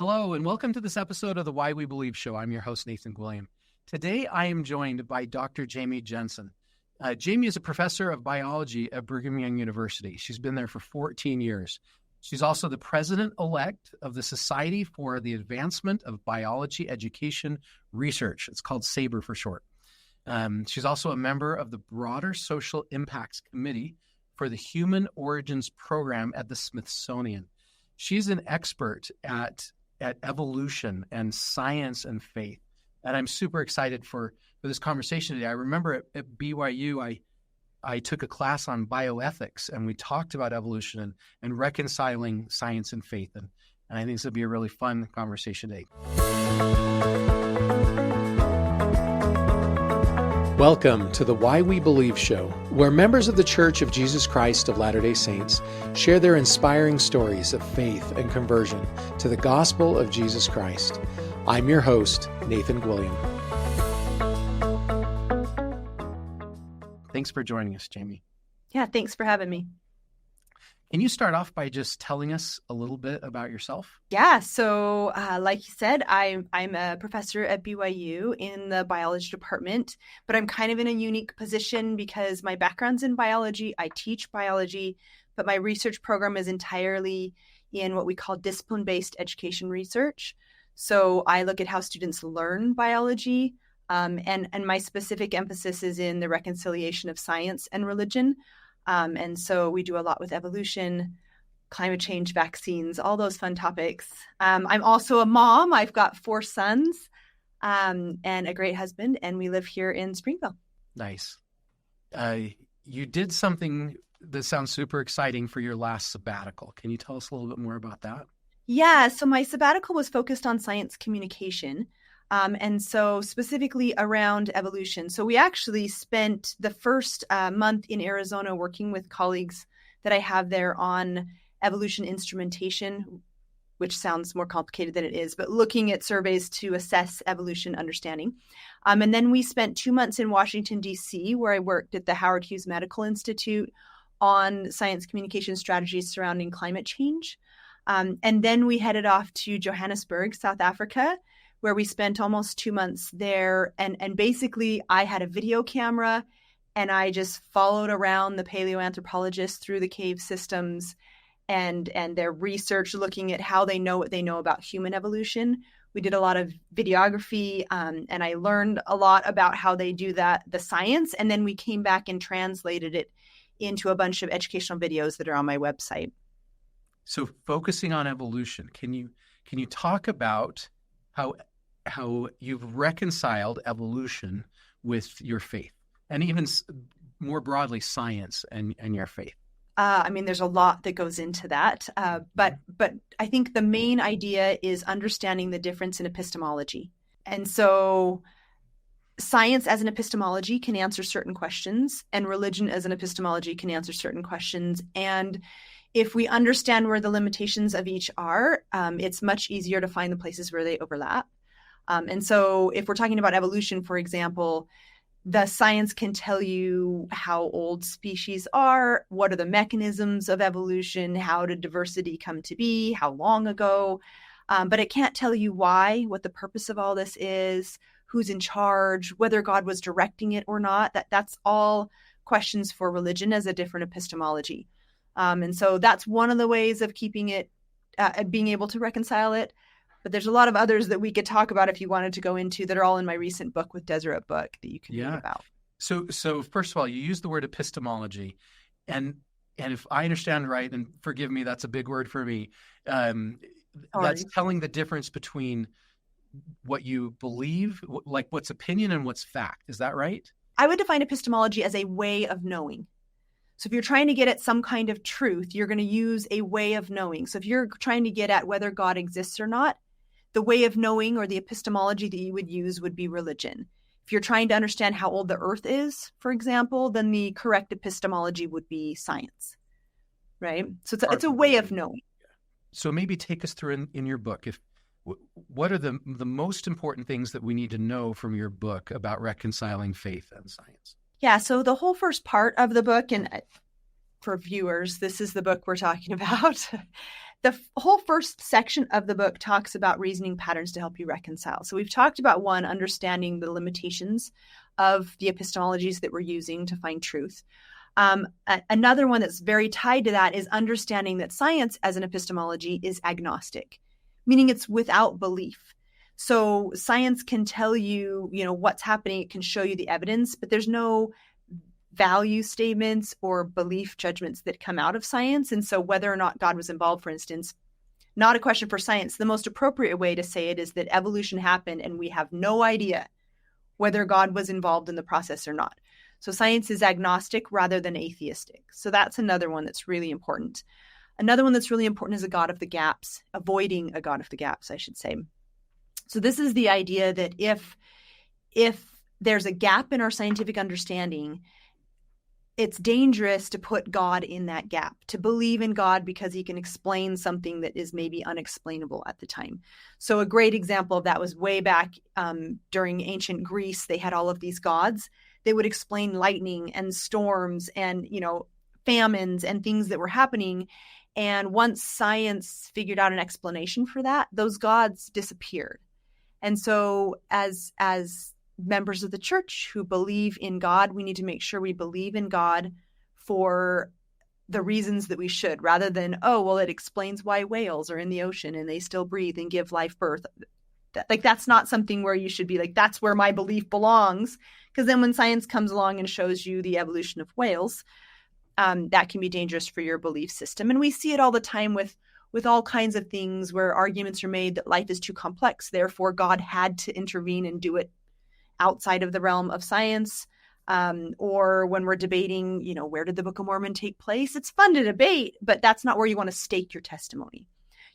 Hello, and welcome to this episode of the Why We Believe show. I'm your host, Nathan Gwilliam. Today, I am joined by Dr. Jamie Jensen. Jamie is a professor of biology at Brigham Young University. She's been there for 14 years. She's also the president-elect of the Society for the Advancement of Biology Education Research. It's called SABR for short. She's also a member of the broader Social Impacts Committee for the Human Origins Program at the Smithsonian. She's an expert at evolution and science and faith. And I'm super excited for this conversation today. I remember at BYU, I took a class on bioethics, and we talked about evolution and reconciling science and faith. And I think this will be a really fun conversation today. Welcome to the Why We Believe show, where members of the Church of Jesus Christ of Latter-day Saints share their inspiring stories of faith and conversion to the gospel of Jesus Christ. I'm your host, Nathan Gwilliam. Thanks for joining us, Jamie. Yeah, thanks for having me. Can you start off by just telling us a little bit about yourself? Yeah, so like you said, I'm a professor at BYU in the biology department, but I'm kind of in a unique position because my background's in biology. I teach biology, but my research program is entirely in what we call discipline-based education research. So I look at how students learn biology, and my specific emphasis is in the reconciliation of science and religion. And so we do a lot with evolution, climate change, vaccines, all those fun topics. I'm also a mom. I've got 4 sons and a great husband, and we live here in Springville. Nice. You did something that sounds super exciting for your last sabbatical. Can you tell us a little bit more about that? Yeah, so my sabbatical was focused on science communication. And so specifically around evolution. So we actually spent the first month in Arizona working with colleagues that I have there on evolution instrumentation, which sounds more complicated than it is, but looking at surveys to assess evolution understanding. And then we spent 2 months in Washington, D.C., where I worked at the Howard Hughes Medical Institute on science communication strategies surrounding climate change. And then we headed off to Johannesburg, South Africa, where we spent almost 2 months there. And basically, I had a video camera, and I just followed around the paleoanthropologists through the cave systems and their research, looking at how they know what they know about human evolution. We did a lot of videography, and I learned a lot about how they do that, the science. And then we came back and translated it into a bunch of educational videos that are on my website. So focusing on evolution, can you talk about how you've reconciled evolution with your faith, and even more broadly, science and your faith? There's a lot that goes into that, but I think the main idea is understanding the difference in epistemology. And so science as an epistemology can answer certain questions, and religion as an epistemology can answer certain questions. And if we understand where the limitations of each are, it's much easier to find the places where they overlap. And so if we're talking about evolution, for example, the science can tell you how old species are, what are the mechanisms of evolution, how did diversity come to be, how long ago, but it can't tell you why, what the purpose of all this is, who's in charge, whether God was directing it or not. That's all questions for religion as a different epistemology. And so that's one of the ways of keeping it, being able to reconcile it. But there's a lot of others that we could talk about if you wanted to go into that are all in my recent book with Deseret book that you can read about. So first of all, you use the word epistemology, and if I understand right, and forgive me, that's a big word for me. That's telling the difference between what you believe, like what's opinion and what's fact. Is that right? I would define epistemology as a way of knowing. So if you're trying to get at some kind of truth, you're going to use a way of knowing. So if you're trying to get at whether God exists or not, the way of knowing or the epistemology that you would use would be religion. If you're trying to understand how old the earth is, for example, then the correct epistemology would be science, right? So it's a way of knowing. So maybe take us through in your book, what are the most important things that we need to know from your book about reconciling faith and science? Yeah, so the whole first part of the book, and for viewers, this is the book we're talking about. The whole first section of the book talks about reasoning patterns to help you reconcile. So we've talked about one, understanding the limitations of the epistemologies that we're using to find truth. Another one that's very tied to that is understanding that science as an epistemology is agnostic, meaning it's without belief. So science can tell you, what's happening. It can show you the evidence, but there's no value statements or belief judgments that come out of science. And so whether or not God was involved, for instance, not a question for science. The most appropriate way to say it is that evolution happened and we have no idea whether God was involved in the process or not. So science is agnostic rather than atheistic. So that's another one that's really important. Another one that's really important is a God of the gaps, avoiding a God of the gaps, I should say. So this is the idea that if there's a gap in our scientific understanding, it's dangerous to put God in that gap, to believe in God because he can explain something that is maybe unexplainable at the time. So a great example of that was way back during ancient Greece. They had all of these gods. They would explain lightning and storms and, famines and things that were happening. And once science figured out an explanation for that, those gods disappeared. And so as members of the church who believe in God, we need to make sure we believe in God for the reasons that we should, rather than, it explains why whales are in the ocean and they still breathe and give life birth. That's not something where you should be like, that's where my belief belongs. Because then when science comes along and shows you the evolution of whales, that can be dangerous for your belief system. And we see it all the time with all kinds of things where arguments are made that life is too complex. Therefore, God had to intervene and do it outside of the realm of science, or when we're debating, where did the Book of Mormon take place? It's fun to debate, but that's not where you want to stake your testimony.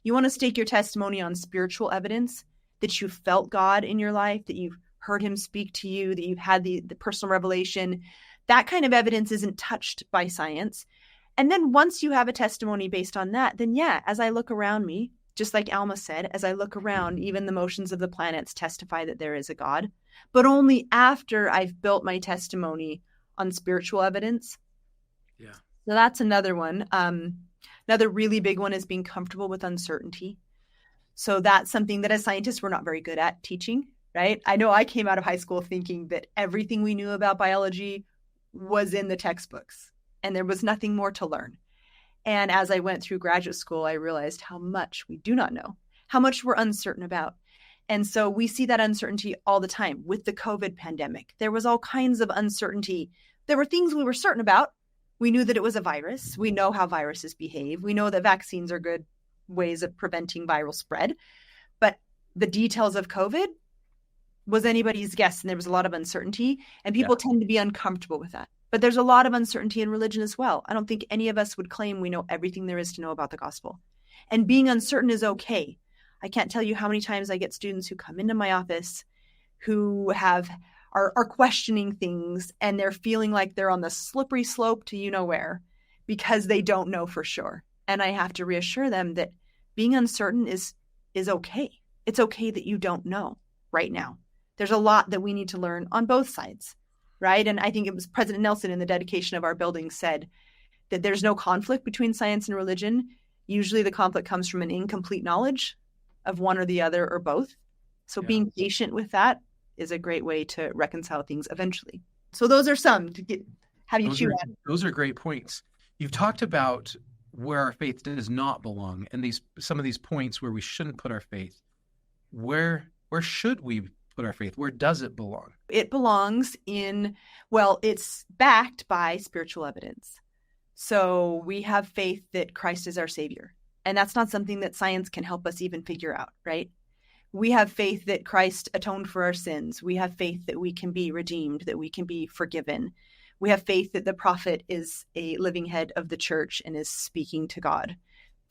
You want to stake your testimony on spiritual evidence, that you felt God in your life, that you've heard him speak to you, that you've had the personal revelation. That kind of evidence isn't touched by science. And then once you have a testimony based on that, then as I look around me, just like Alma said, as I look around, even the motions of the planets testify that there is a God, but only after I've built my testimony on spiritual evidence. Yeah. So that's another one. Another really big one is being comfortable with uncertainty. So that's something that as scientists, we're not very good at teaching, right? I know I came out of high school thinking that everything we knew about biology was in the textbooks and there was nothing more to learn. And as I went through graduate school, I realized how much we do not know, how much we're uncertain about. And so we see that uncertainty all the time with the COVID pandemic. There was all kinds of uncertainty. There were things we were certain about. We knew that it was a virus. We know how viruses behave. We know that vaccines are good ways of preventing viral spread. But the details of COVID was anybody's guess. And there was a lot of uncertainty. And people tend to be uncomfortable with that. But there's a lot of uncertainty in religion as well. I don't think any of us would claim we know everything there is to know about the gospel. And being uncertain is okay. I can't tell you how many times I get students who come into my office who are questioning things and they're feeling like they're on the slippery slope to where because they don't know for sure. And I have to reassure them that being uncertain is okay. It's okay that you don't know right now. There's a lot that we need to learn on both sides. Right. And I think it was President Nelson in the dedication of our building said that there's no conflict between science and religion. Usually the conflict comes from an incomplete knowledge of one or the other or both. So being patient with that is a great way to reconcile things eventually. So those are some to have you chew on. Those are great points. You've talked about where our faith does not belong and some of these points where we shouldn't put our faith. Where should we put our faith? Where does it belong? It belongs it's backed by spiritual evidence. So we have faith that Christ is our Savior. And that's not something that science can help us even figure out, right? We have faith that Christ atoned for our sins. We have faith that we can be redeemed, that we can be forgiven. We have faith that the prophet is a living head of the church and is speaking to God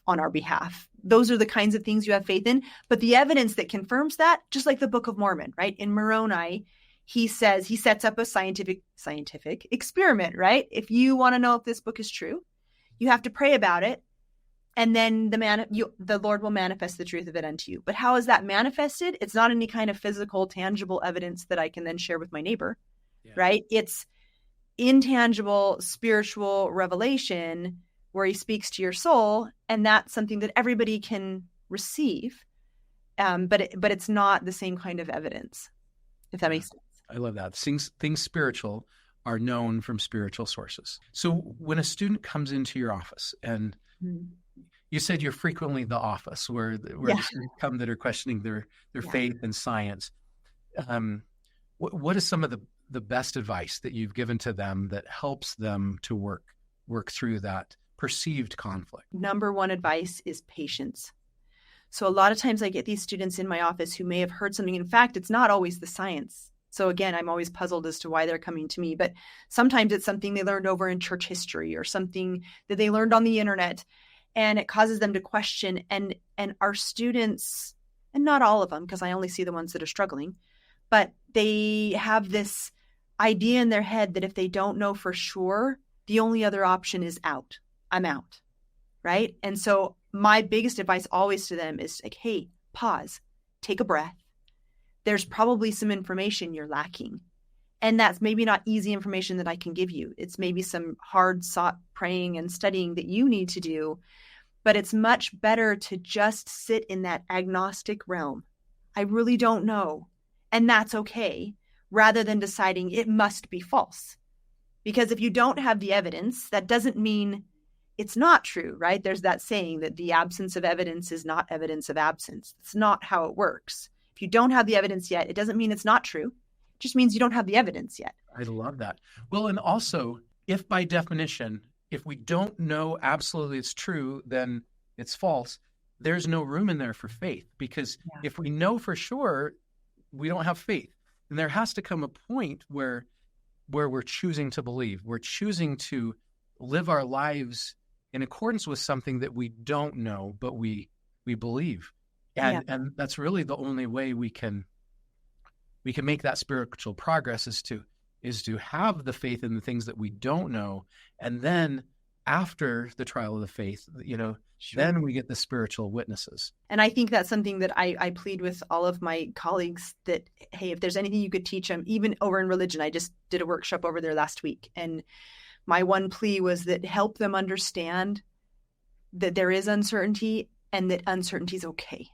on our behalf. Those are the kinds of things you have faith in. But the evidence that confirms that, just like the Book of Mormon, right? In Moroni, he sets up a scientific experiment, right? If you want to know if this book is true, you have to pray about it. And then the Lord will manifest the truth of it unto you. But how is that manifested? It's not any kind of physical, tangible evidence that I can then share with my neighbor, right? It's intangible, spiritual revelation where he speaks to your soul, and that's something that everybody can receive. But it's not the same kind of evidence, if that makes sense. I love that. Things spiritual are known from spiritual sources. So when a student comes into your office, and you said you're frequently the office where the students come that are questioning their faith and science. What is some of the best advice that you've given to them that helps them to work through that perceived conflict? Number one advice is patience. So a lot of times I get these students in my office who may have heard something. In fact, it's not always the science. So again, I'm always puzzled as to why they're coming to me, but sometimes it's something they learned over in church history or something that they learned on the internet, and it causes them to question. And our students, and not all of them, because I only see the ones that are struggling, but they have this idea in their head that if they don't know for sure, the only other option is out. I'm out, right? And so my biggest advice always to them is like, hey, pause, take a breath. There's probably some information you're lacking. And that's maybe not easy information that I can give you. It's maybe some hard sought praying and studying that you need to do, but it's much better to just sit in that agnostic realm. I really don't know. And that's okay, rather than deciding it must be false. Because if you don't have the evidence, that doesn't mean it's not true, right? There's that saying that the absence of evidence is not evidence of absence. It's not how it works. If you don't have the evidence yet, it doesn't mean it's not true. It just means you don't have the evidence yet. I love that. Well, and also, if by definition, if we don't know absolutely it's true, then it's false, there's no room in there for faith. Because if we know for sure, we don't have faith. And there has to come a point where we're choosing to believe. We're choosing to live our lives in accordance with something that we don't know, but we believe. And that's really the only way we can make that spiritual progress is to have the faith in the things that we don't know. And then after the trial of the faith, then we get the spiritual witnesses. And I think that's something that I plead with all of my colleagues that, hey, if there's anything you could teach them, even over in religion, I just did a workshop over there last week. And my one plea was that help them understand that there is uncertainty and that uncertainty is okay.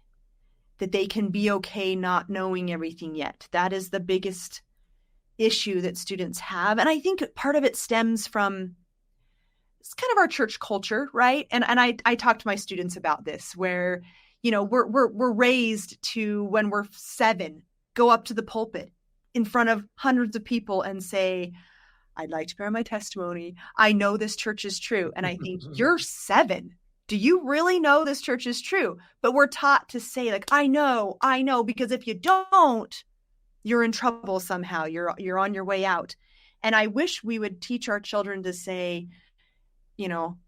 That they can be okay not knowing everything yet. That is the biggest issue that students have. And I think part of it stems from it's kind of our church culture, right? And I talk to my students about this, where, we're raised to, when we're 7, go up to the pulpit in front of hundreds of people and say, I'd like to bear my testimony. I know this church is true. And I think you're 7. Do you really know this church is true? But we're taught to say, like, I know, because if you don't, you're in trouble somehow. You're on your way out. And I wish we would teach our children to say,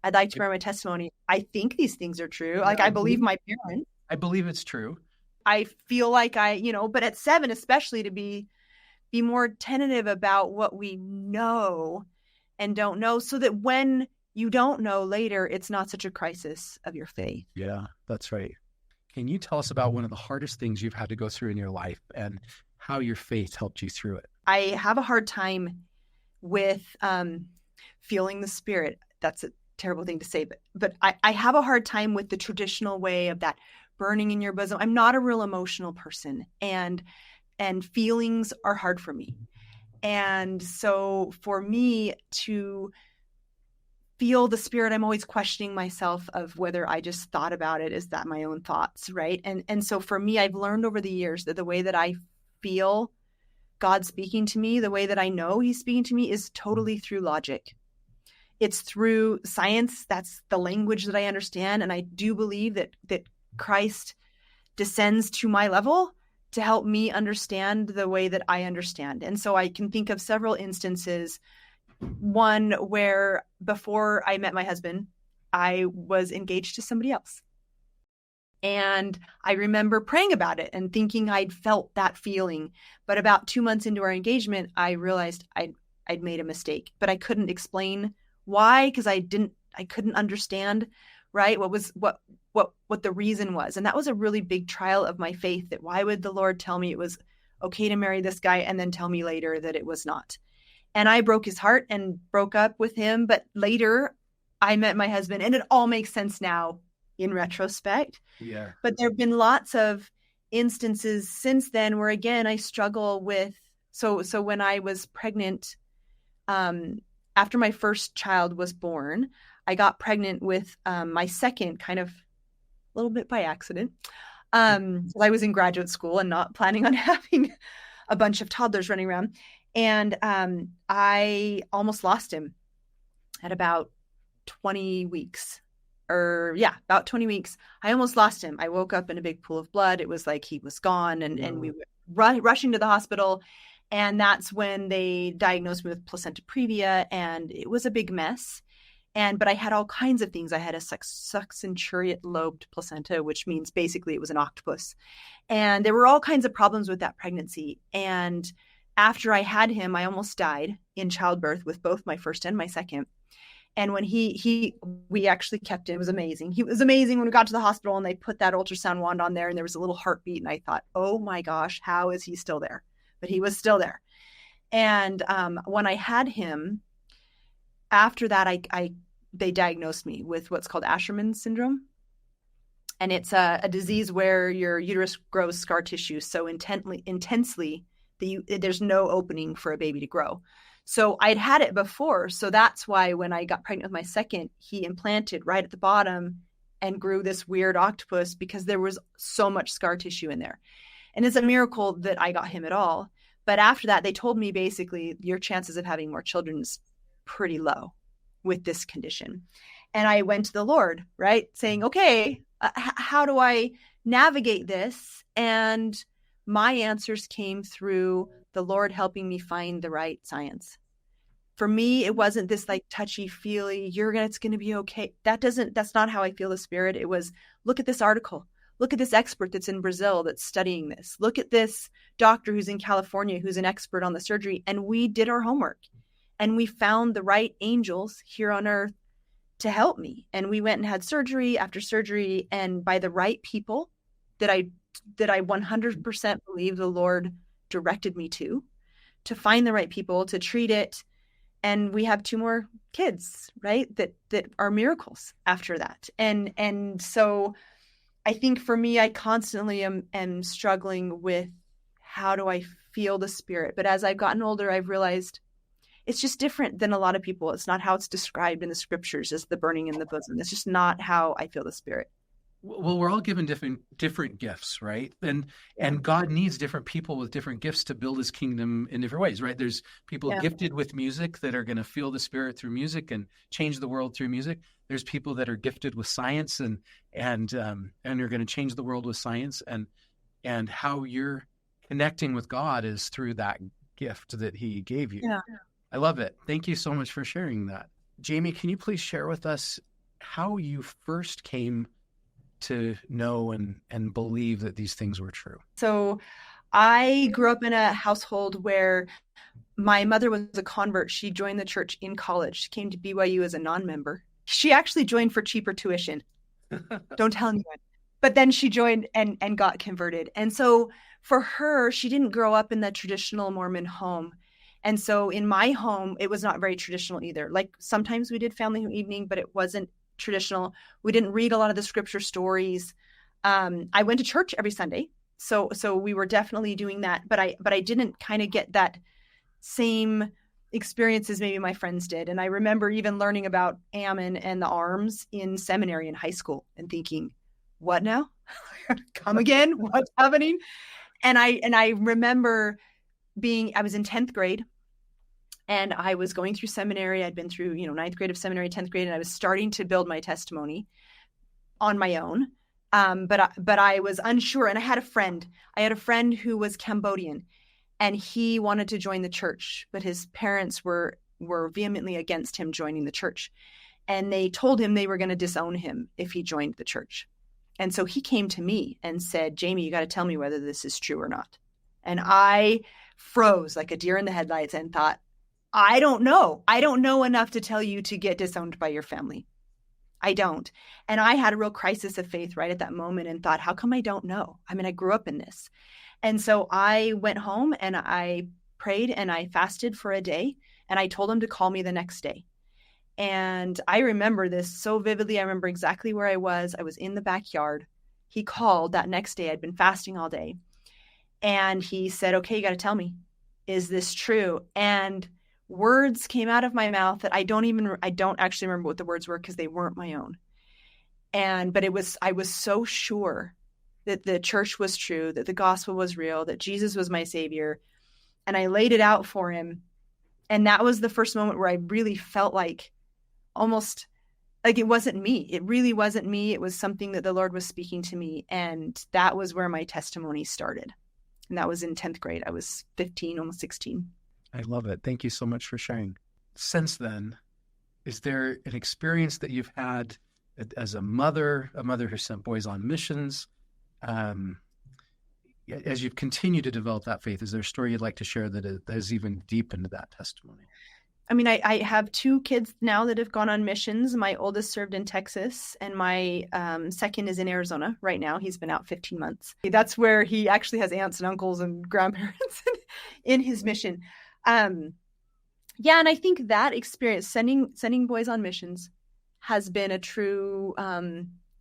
I'd like to bear my testimony. I think these things are true. Like, I believe my parents. I believe it's true. I feel like but at 7, especially, to be more tentative about what we know and don't know, so that when you don't know later, it's not such a crisis of your faith. Yeah, that's right. Can you tell us about one of the hardest things you've had to go through in your life and how your faith helped you through it? I have a hard time with feeling the Spirit. That's a terrible thing to say, but I have a hard time with the traditional way of that burning in your bosom. I'm not a real emotional person, and feelings are hard for me. And so for me to feel the Spirit, I'm always questioning myself of whether I just thought about it. Is that my own thoughts, right? And so for me, I've learned over the years that the way that I feel God speaking to me, the way that I know He's speaking to me, is totally through logic. It's through science. That's the language that I understand. And I do believe that Christ descends to my level to help me understand the way that I understand. And so I can think of several instances. One where before I met my husband, I was engaged to somebody else. And I remember praying about it and thinking I'd felt that feeling. But about 2 months into our engagement, I realized I'd made a mistake, but I couldn't explain why, because I couldn't understand, right, what the reason was. And that was a really big trial of my faith, that why would the Lord tell me it was okay to marry this guy and then tell me later that it was not? And I broke his heart and broke up with him. But later I met my husband, and it all makes sense now in retrospect. Yeah. But there have been lots of instances since then where, again, I struggle with, so when I was pregnant, after my first child was born, I got pregnant with my second, kind of a little bit by accident. So I was in graduate school and not planning on having a bunch of toddlers running around. And I almost lost him at about 20 weeks. About 20 weeks. I almost lost him. I woke up in a big pool of blood. It was like he was gone, and we were rushing to the hospital. And that's when they diagnosed me with placenta previa, and it was a big mess. But I had all kinds of things. I had a succenturiate lobed placenta, which means basically it was an octopus. And there were all kinds of problems with that pregnancy. And after I had him, I almost died in childbirth with both my first and my second. And when we actually kept him, it was amazing. He was amazing when we got to the hospital and they put that ultrasound wand on there and there was a little heartbeat. And I thought, oh my gosh, how is he still there? But he was still there. And when I had him, after that, they diagnosed me with what's called Asherman syndrome. And it's a disease where your uterus grows scar tissue so intensely that there's no opening for a baby to grow. So I'd had it before. So that's why when I got pregnant with my second, he implanted right at the bottom and grew this weird octopus because there was so much scar tissue in there. And it's a miracle that I got him at all. But after that, they told me basically your chances of having more children is pretty low with this condition. And I went to the Lord, right? Saying, okay, how do I navigate this? And my answers came through the Lord helping me find the right science. For me, it wasn't this like touchy feely, it's going to be okay. That's not how I feel the Spirit. It was, look at this article. Look at this expert that's in Brazil that's studying this. Look at this doctor who's in California who's an expert on the surgery. And we did our homework and we found the right angels here on earth to help me. And we went and had surgery after surgery, and by the right people that I 100% believe the Lord directed me to find the right people to treat it. And we have 2 more kids, right? That are miracles after that. And so I think for me, I constantly am struggling with how do I feel the Spirit? But as I've gotten older, I've realized it's just different than a lot of people. It's not how it's described in the scriptures as the burning in the bosom. It's just not how I feel the Spirit. Well, we're all given different gifts, right? And God needs different people with different gifts to build his kingdom in different ways, right? There's people gifted with music that are going to feel the Spirit through music and change the world through music. There's people that are gifted with science and are going to change the world with science. And how you're connecting with God is through that gift that he gave you. Yeah. I love it. Thank you so much for sharing that. Jamie, can you please share with us how you first came to know and believe that these things were true? So I grew up in a household where my mother was a convert. She joined the church in college. She came to BYU as a non-member. She actually joined for cheaper tuition. Don't tell anyone. But then she joined and got converted. And so for her, she didn't grow up in the traditional Mormon home. And so in my home, it was not very traditional either. Like sometimes we did family evening, but it wasn't traditional. We didn't read a lot of the scripture stories. I went to church every Sunday. So we were definitely doing that, but I didn't kind of get that same experience as maybe my friends did. And I remember even learning about Ammon and the arms in seminary in high school and thinking, what now? Come again? What's happening? And I remember I was in 10th grade. And I was going through seminary. I'd been through, 9th grade of seminary, 10th grade, and I was starting to build my testimony on my own. But I was unsure. And I had a friend who was Cambodian, and he wanted to join the church, but his parents were vehemently against him joining the church. And they told him they were going to disown him if he joined the church. And so he came to me and said, Jamie, you got to tell me whether this is true or not. And I froze like a deer in the headlights and thought, I don't know. I don't know enough to tell you to get disowned by your family. I don't. And I had a real crisis of faith right at that moment and thought, how come I don't know? I mean, I grew up in this. And so I went home and I prayed and I fasted for a day, and I told him to call me the next day. And I remember this so vividly. I remember exactly where I was. I was in the backyard. He called that next day. I'd been fasting all day. And he said, okay, you got to tell me, is this true? And words came out of my mouth that I don't actually remember what the words were because they weren't my own. But I was so sure that the church was true, that the gospel was real, that Jesus was my savior. And I laid it out for him. And that was the first moment where I really felt like almost like it wasn't me. It really wasn't me. It was something that the Lord was speaking to me. And that was where my testimony started. And that was in 10th grade. I was 15, almost 16. I love it. Thank you so much for sharing. Since then, is there an experience that you've had as a mother who sent boys on missions? As you've continued to develop that faith, is there a story you'd like to share that has even deepened that testimony? I mean, I have 2 kids now that have gone on missions. My oldest served in Texas, and my second is in Arizona right now. He's been out 15 months. That's where he actually has aunts and uncles and grandparents in his mission. And I think that experience, sending boys on missions, has been a true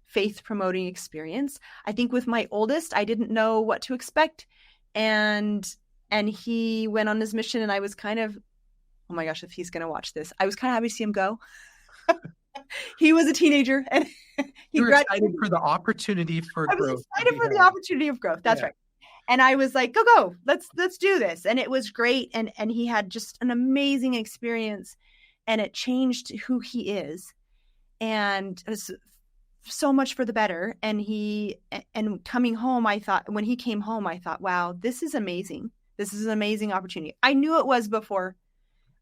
faith-promoting experience. I think with my oldest, I didn't know what to expect, and he went on his mission, and I was kind of, oh my gosh, if he's going to watch this, I was kind of happy to see him go. He was a teenager, and you were excited for the opportunity for growth. I was excited for the opportunity of growth. That's right. And I was like, go, let's do this. And it was great. And he had just an amazing experience, and it changed who he is. And it was so much for the better. And coming home, when he came home, I thought, wow, this is amazing. This is an amazing opportunity. I knew it was before.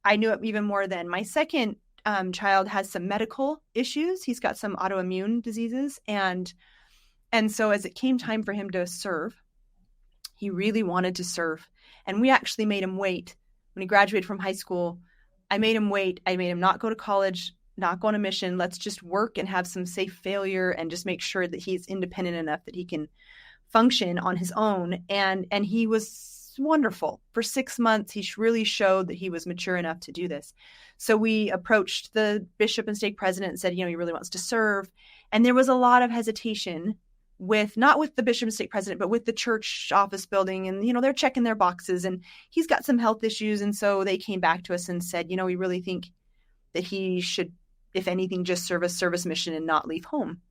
I knew it even more then. My second child has some medical issues. He's got some autoimmune diseases. And so as it came time for him to serve, he really wanted to serve. And we actually made him wait. When he graduated from high school, I made him wait. I made him not go to college, not go on a mission. Let's just work and have some safe failure and just make sure that he's independent enough that he can function on his own. And he was wonderful. For 6 months, he really showed that he was mature enough to do this. So we approached the bishop and stake president and said, he really wants to serve. And there was a lot of hesitation not with the bishop and stake president, but with the church office building. And, they're checking their boxes, and he's got some health issues. And so they came back to us and said, we really think that he should, if anything, just serve a service mission and not leave home.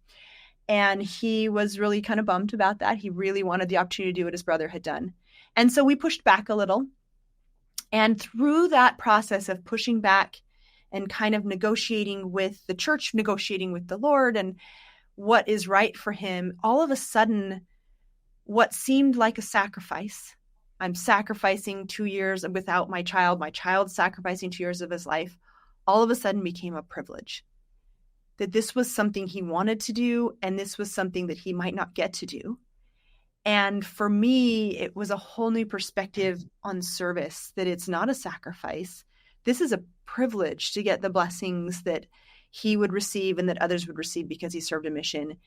And he was really kind of bummed about that. He really wanted the opportunity to do what his brother had done. And so we pushed back a little. And through that process of pushing back and kind of negotiating with the church, negotiating with the Lord and what is right for him, all of a sudden, what seemed like a sacrifice, I'm sacrificing 2 years without my child sacrificing 2 years of his life, all of a sudden became a privilege. That this was something he wanted to do, and this was something that he might not get to do. And for me, it was a whole new perspective on service, that it's not a sacrifice. This is a privilege to get the blessings that he would receive and that others would receive because he served a mission.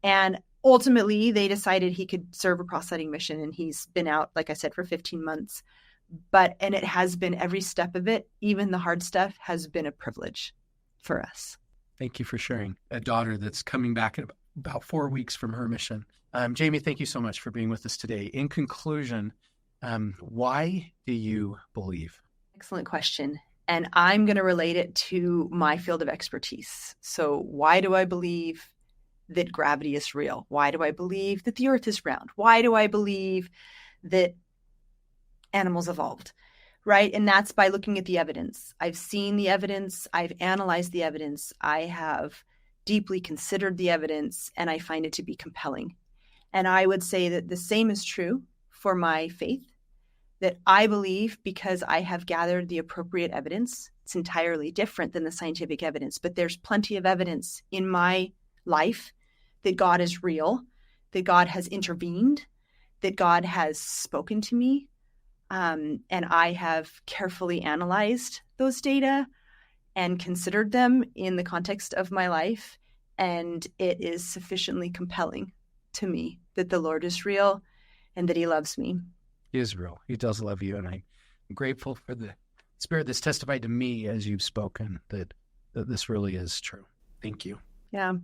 And ultimately, they decided he could serve a proselyting mission, and he's been out, like I said, for 15 months. And it has been every step of it, even the hard stuff, has been a privilege for us. Thank you for sharing. A daughter that's coming back in about 4 weeks from her mission. Jamie, thank you so much for being with us today. In conclusion, why do you believe? Excellent question. And I'm going to relate it to my field of expertise. So why do I believe that gravity is real? Why do I believe that the earth is round? Why do I believe that animals evolved? Right? And that's by looking at the evidence. I've seen the evidence. I've analyzed the evidence. I have deeply considered the evidence, and I find it to be compelling. And I would say that the same is true for my faith, that I believe because I have gathered the appropriate evidence. It's entirely different than the scientific evidence, but there's plenty of evidence in my life that God is real, that God has intervened, that God has spoken to me. And I have carefully analyzed those data and considered them in the context of my life. And it is sufficiently compelling to me that the Lord is real and that he loves me. He is real. He does love you. And I'm grateful for the Spirit that's testified to me as you've spoken, that that this really is true. Thank you. Yeah.